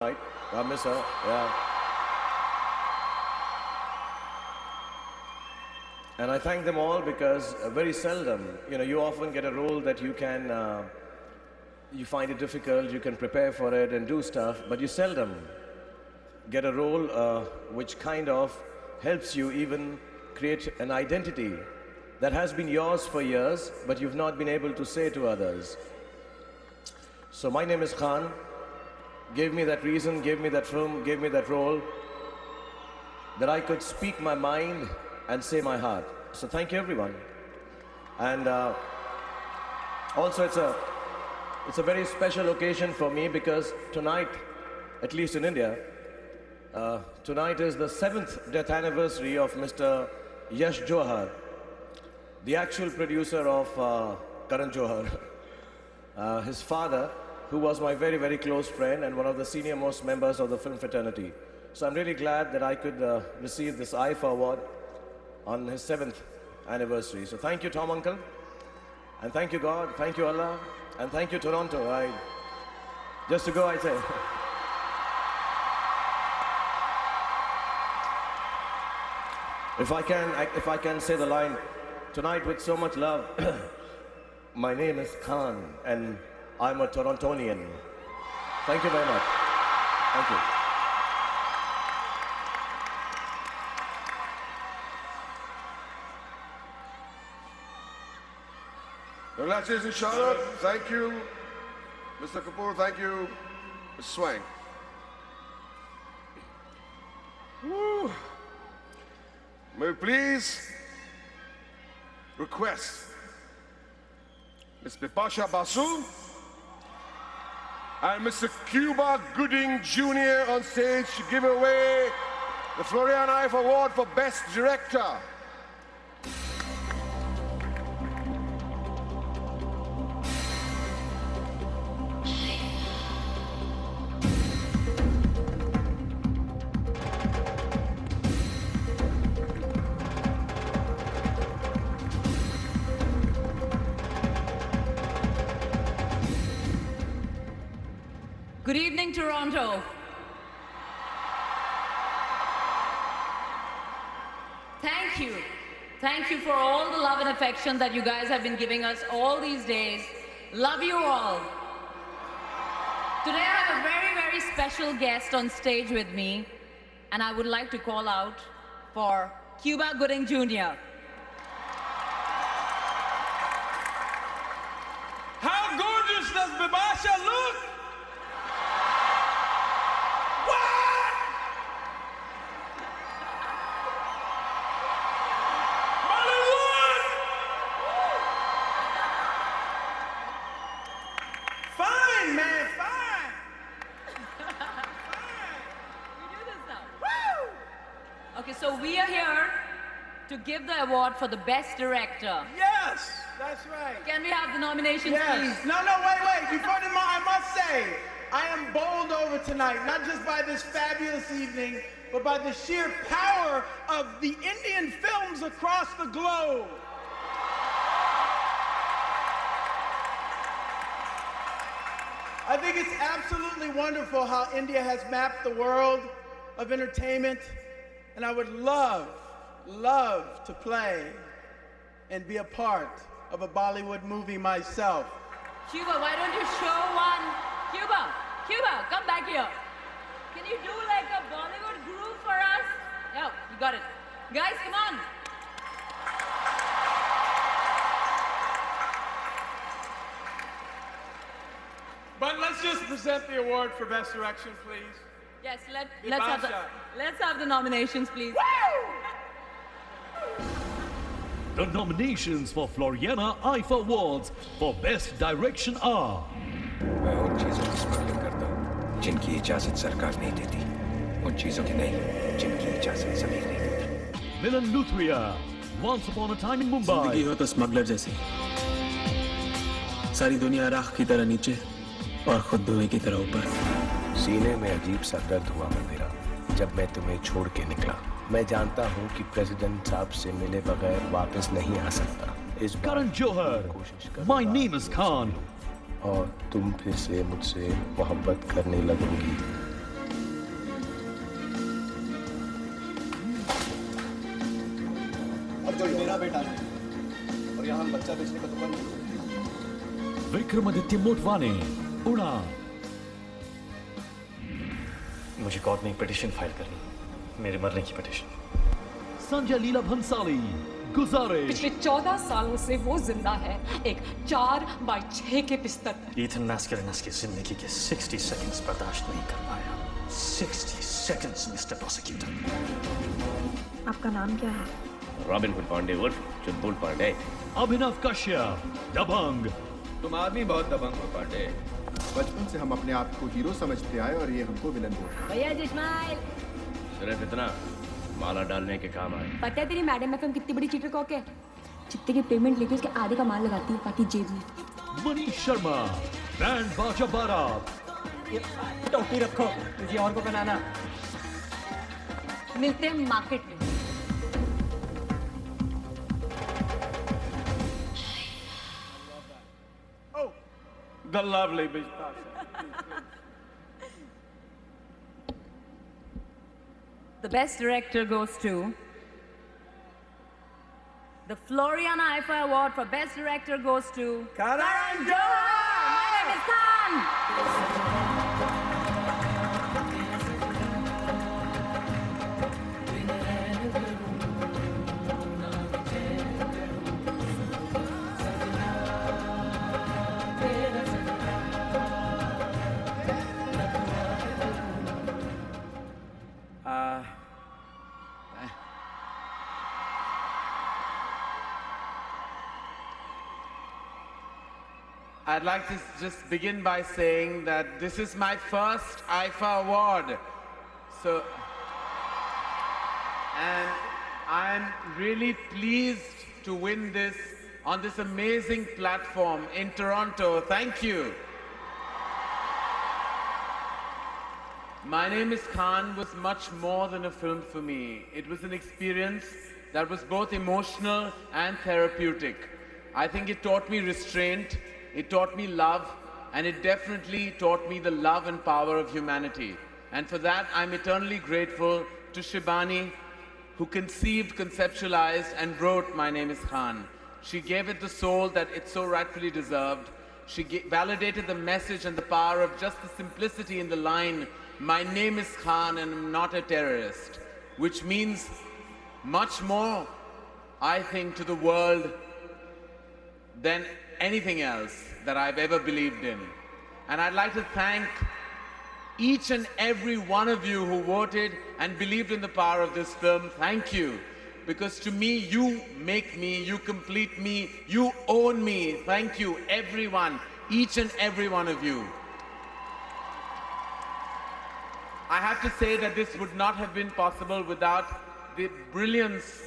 Right, I miss her. Yeah. And I thank them all because very seldom, you often get a role that you find it difficult, you can prepare for it and do stuff, but you seldom get a role which kind of helps you even create an identity that has been yours for years, but you've not been able to say to others. So my name is Khan. Gave me that reason, gave me that film, gave me that role, that I could speak my mind and say my heart. So thank you, everyone. And also it's a very special occasion for me because tonight, at least in India, tonight is the 7th death anniversary of Mr. Yash Johar, the actual producer of Karan Johar. His father, who was my very, very close friend and one of the senior most members of the film fraternity. So I'm really glad that I could receive this IFA award on his 7th anniversary. So thank you, Tom Uncle, and thank you, God, thank you, Allah, and thank you, Toronto. Just to go, I say. If I can say the line tonight with so much love, my name is Khan, and I'm a Torontonian. Thank you very much. Thank you. Congratulations, inshallah. Thank you, Mr. Kapoor. Thank you, Ms. Swang. Woo. May we please request Ms. Bipasha Basu and Mr. Cuba Gooding Jr. on stage to give away the Florian IFA Award for Best Director. Good evening, Toronto. Thank you. Thank you for all the love and affection that you guys have been giving us all these days. Love you all. Today I have a very, very special guest on stage with me, and I would like to call out for Cuba Gooding Jr. How gorgeous does Bipasha look? Okay, so we are here to give the award for the Best Director. Yes, that's right. Can we have the nominations, please? No, wait. Before I must say, I am bowled over tonight, not just by this fabulous evening, but by the sheer power of the Indian films across the globe. I think it's absolutely wonderful how India has mapped the world of entertainment. And I would love to play and be a part of a Bollywood movie myself. Cuba, why don't you show one? Cuba, come back here. Can you do like a Bollywood groove for us? Yeah, you got it. Guys, come on. But let's just present the award for Best Direction, please. Yes, let's have the nominations, please. The nominations for Floriana IFA Awards for Best Direction are मैं उन चीजों की smuggling करता हूँ जिनकी इजाजत सरकार नहीं देती, उन चीजों की नहीं जिनकी इजाजत जमीन नहीं देती। Milan Luthria, Once Upon a Time in जिंदगी Mumbai. हो तो स्मगलर जैसी, सारी दुनिया राख की तरह नीचे और खुद धुएं की तरह ऊपर। सीने में अजीब सा दर्द हुआ मेरा जब मैं तुम्हें छोड़ के निकला। मैं जानता हूँ कि प्रेसिडेंट साहब से मिले बगैर वापस नहीं आ सकता। इस बार Karan Johar, My Name is Khan. और तुम फिर से मुझसे मोहब्बत करने लगोगी। बेटा नहीं, और यहाँ हम बच्चा बेचने का दुकान नहीं। विक्रमादित्य मोटवाने, उड़ान। मुझे कोर्ट में एक पिटीशन फाइल करनी, मेरे मरने की पिटीशन। संजय लीला भंसाली, गुजारे। पिछले 14 सालों से वो जिंदा है, एक 4x6 के बिस्तर। ईथन मैस्केरेनस की जिंदगी के 60 सेकंड्स बर्दाश्त नहीं कर पाया। 60 सेकंड्स, मिस्टर प्रोसिक्यूटर। आपका नाम क्या है? रॉबिन हुड पांडे उर्फ चुलबुल पांडे। अभिनव कश्यप, दबंग। तुम आदमी बहुत दबंग हो पांडे। बचपन से हम अपने आप को हीरो समझते आए और ये हमको विलन बोलते। भैया इस्माइल, सिर्फ इतना माला डालने के काम आए। पता है तेरी मैडम एफएम कितनी बड़ी चीटर कॉक है? जितने की पेमेंट लेके उसके आधे का माल लगाती है, बाकी जेब में। मनीष शर्मा, बैंड बाजा बारात। टोपी रखो, किसी और को बनाना। मिलते हैं मार्केट में। The lovely Bishopasha. The best director goes to the Floriana IFA Award for Best Director goes to Karan Johar. My name is Khan. I'd like to just begin by saying that this is my first IFA award. And I'm really pleased to win this on this amazing platform in Toronto. Thank you. My Name is Khan was much more than a film for me. It was an experience that was both emotional and therapeutic. I think it taught me restraint, it taught me love, and it definitely taught me the love and power of humanity. And for that, I'm eternally grateful to Shibani, who conceived, conceptualized, and wrote My Name is Khan. She gave it the soul that it so rightfully deserved. She validated the message and the power of just the simplicity in the line, my name is Khan and I'm not a terrorist, which means much more, I think, to the world than anything else that I've ever believed in. And I'd like to thank each and every one of you who voted and believed in the power of this film. Thank you. Because to me, you make me, you complete me, you own me. Thank you, everyone, each and every one of you. I have to say that this would not have been possible without the brilliance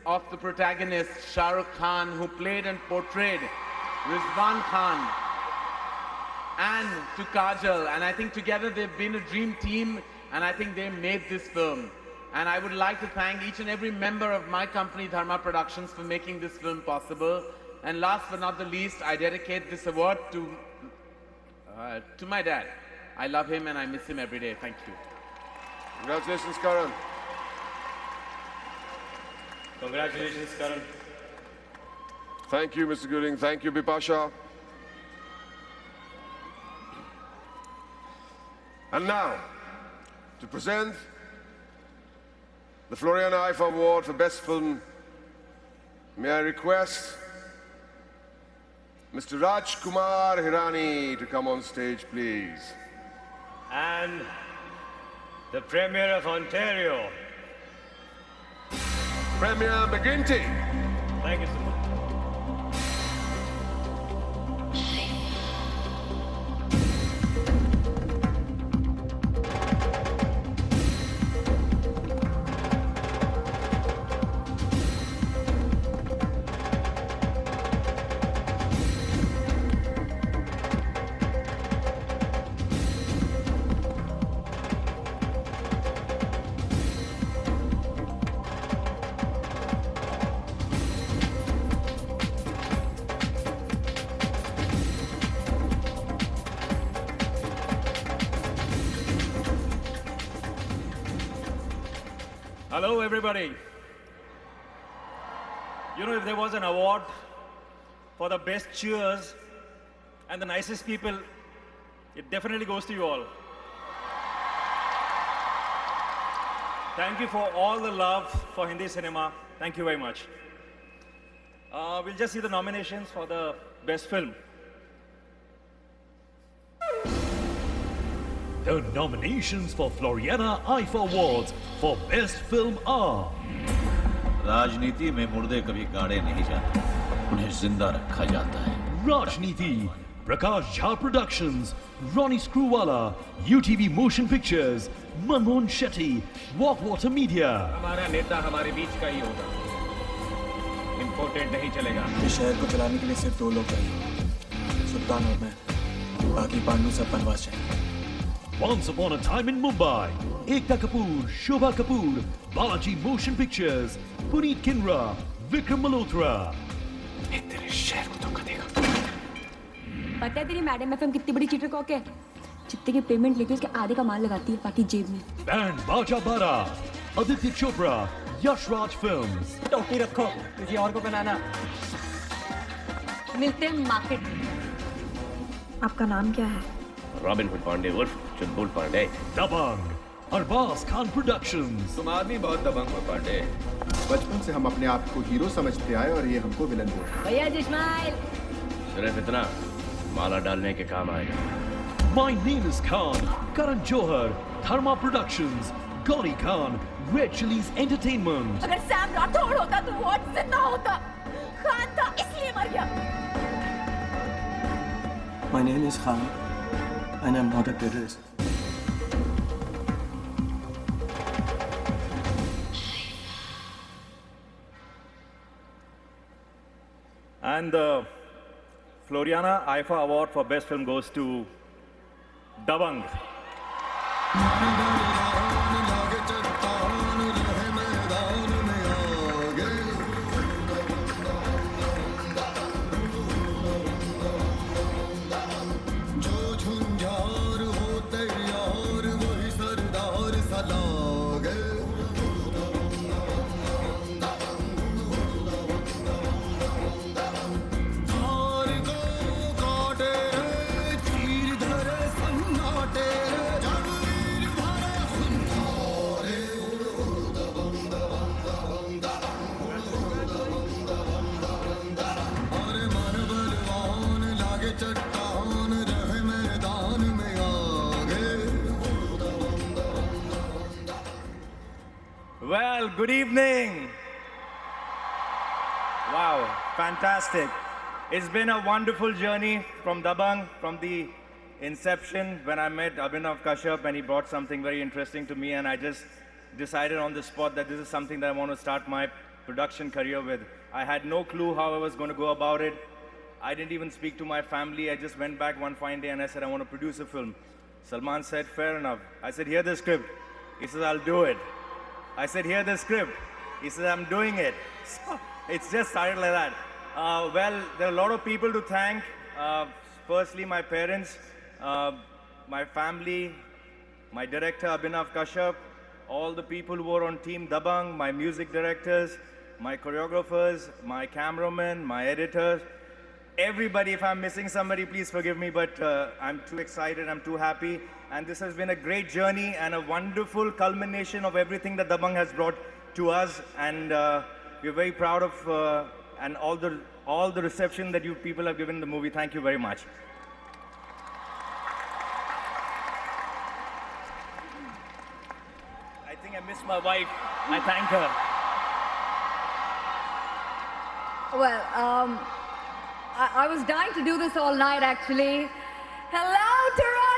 of the protagonist, Shah Rukh Khan, who played and portrayed Rizwan Khan, and to Kajal. And I think together they've been a dream team, and I think they made this film. And I would like to thank each and every member of my company, Dharma Productions, for making this film possible. And last but not the least, I dedicate this award to my dad. I love him and I miss him every day. Thank you. Congratulations, Karan. Congratulations, Karan. Thank you, Mr. Gooding. Thank you, Bipasha. And now, to present the Floriana IFA Award for Best Film, may I request Mr. Rajkumar Hirani to come on stage, please. And the Premier of Ontario, Premier McGuinty. Thank you so much. Hello, everybody. You know, if there was an award for the best cheers and the nicest people, it definitely goes to you all. Thank you for all the love for Hindi cinema. Thank you very much. We'll just see the nominations for the best film. The nominations for Floriana IFA Awards for Best Film are राजनीति में मुर्दे कभी गाड़े नहीं जाते, उन्हें जिंदा रखा जाता है। Rajniti, Prakash Jha Productions, Ronnie Screwwala, UTV Motion Pictures, Manmohan Shetty, Walkwater Media. हमारा नेता हमारे बीच का ही होगा, इम्पोर्टेंट नहीं चलेगा। इस शहर को चलाने के लिए सिर्फ 2 लोग चाहिए, सुल्तान और मैं, बाकी पांडु सब बनवास जाएंगे। Once Upon a Time in Mumbai, Ekta Kapoor, Shobha Kapoor, Balaji Motion Pictures, Puneet Kinra, Vikram Malhotra. तेरे शहर को धोखा देगा। पता है तेरी मैडम एफएम कितनी बड़ी चीटर कॉक है? जितने की पेमेंट लेके उसके आधे का माल लगाती है, बाकी जेब में। Band Baja Bara, Aditya Chopra, Yash Raj Films. टोपी रखो, किसी और को पहनाना। मिलते हैं मार्केट में। आपका नाम क्या है? रॉबिन हुड पांडे उर्फ चुलबुल Pandey. Dabang, Arbaz Khan Productions. तुम आदमी बहुत दबंग हो पांडे। बचपन से हम अपने आप को हीरो समझते आए और ये हमको विलन बोल रहा है। भैया जिस्माइल। सिर्फ इतना माला डालने के काम आएगा। My Name is Khan, Karan Johar, Dharma Productions, Gauri Khan, Red Chillies Entertainment. अगर सैम राठौड़ होता तो वो आज जिंदा होता। खान था इसलिए मर गया। My name is Khan, and I'm not a terrorist. And the Floriana IFA Award for Best Film goes to Dabang. Well, good evening. Wow, fantastic. It's been a wonderful journey from Dabang, from the inception when I met Abhinav Kashyap and he brought something very interesting to me and I just decided on the spot that this is something that I want to start my production career with. I had no clue how I was going to go about it. I didn't even speak to my family. I just went back one fine day and I said, I want to produce a film. Salman said, fair enough. I said, here the script. He says, I'll do it. I said, here the script. He said, I'm doing it. So it's just started like that. Well, there are a lot of people to thank. Firstly, my parents, my family, my director, Abhinav Kashyap, all the people who were on Team Dabang, my music directors, my choreographers, my cameramen, my editors, everybody. If I'm missing somebody, please forgive me, but I'm too excited, I'm too happy. And this has been a great journey and a wonderful culmination of everything that Dabang has brought to us. And we're very proud of and all the reception that you people have given the movie. Thank you very much. I think I missed my wife. I thank her. Well, I was dying to do this all night, actually. Hello, Toronto!